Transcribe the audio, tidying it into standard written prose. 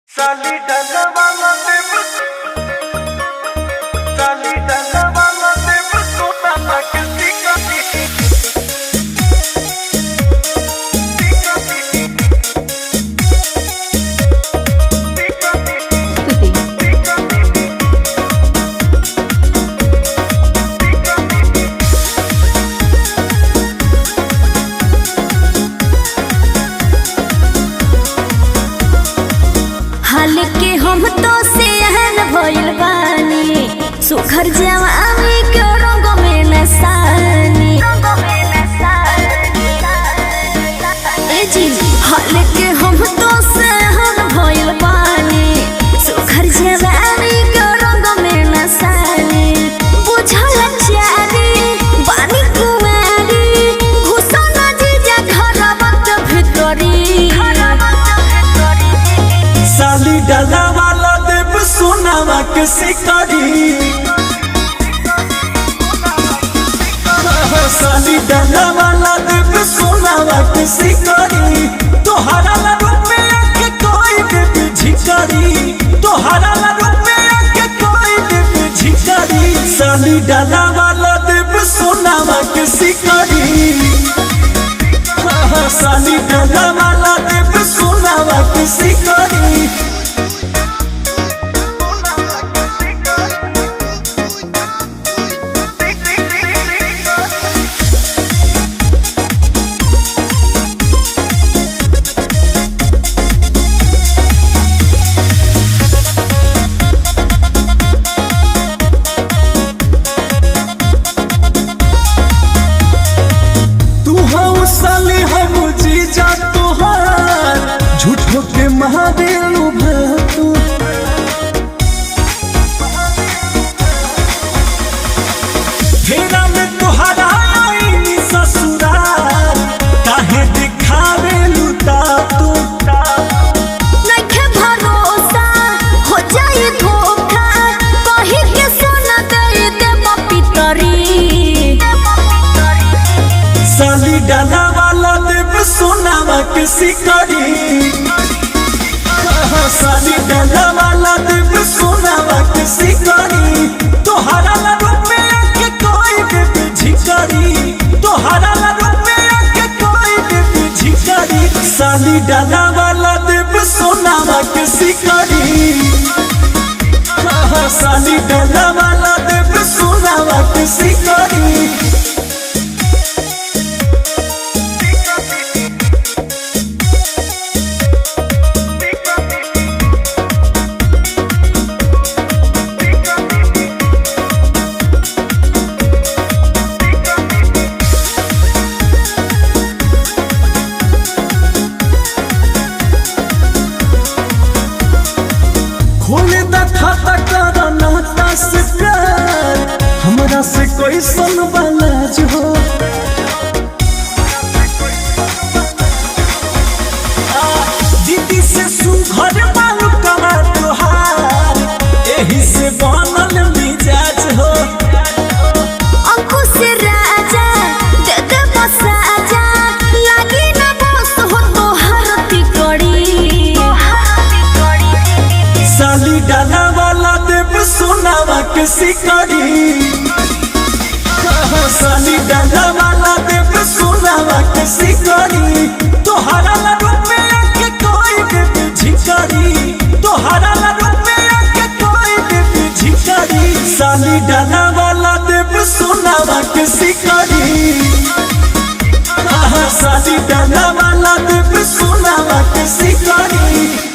साली डंगा वाला देव साली डंगा वाला देव सोना ना किसी का हाल के हम तो सेहन भइल बानी सुखर जवानी के रंग में नसानी ए जी हाल के हम तो सेहन भइल बानी सुखर जवानी के रंग में नसानी बुझल चारी बानी कुमारी घुसन जीजा घरवा भितरी साली डंगा वाला देव सोनावा के शिकारी साली डंगा वाला देव सोनावा के शिकारी तोहरा ला रूप में आके कोई देवी झिकारी तोहरा ला रूप में आके कोई देवी झिकारी साली डंगा वाला देव सोनावा के शिकारी साली डंगा वाला देव सोनावा के शिकारी साली हम जीजा तोहार झूठो के महादेव भतू फेरा में तोहरा आईनी ससुराल काहे दिखावे लुटा तू नइखे भरोसा हो जाई धोखा कहि के सोना दे देब पितरी साली डाला वाला देव सोनावा के शिकारी साली डाला वाला देव सोनावा के शिकारी तोहरा ला रूप में आके कोई देवी झिकारी तोहरा ला रूप में आके कोई देवी झिकारी साली डाला वाला देव सोनावा के शिकारी साली डाला वाला देव सोनावा के शिकारी खोले दा खाता करा नाता से प्यार हमरा से कोई सुन वाला जो दीदी से सुघर बालू कमा तोहार एही से बनल मिजाज हो अंकुश राजा दे दे बसाजा लागी ना बस हो तोहर तिकड़ी साली डाला वाला देव सोनावा के शिकारी साली डाला वाला देव सोनावा के शिकारी तोहरा ला रूप में आके कोई देवी झिकारी तोहरा ला रूप में आके कोई देवी झिकारी साली डाला वाला देव सोनावा के शिकारी साली डाला वाला देव सोनावा के शिकारी।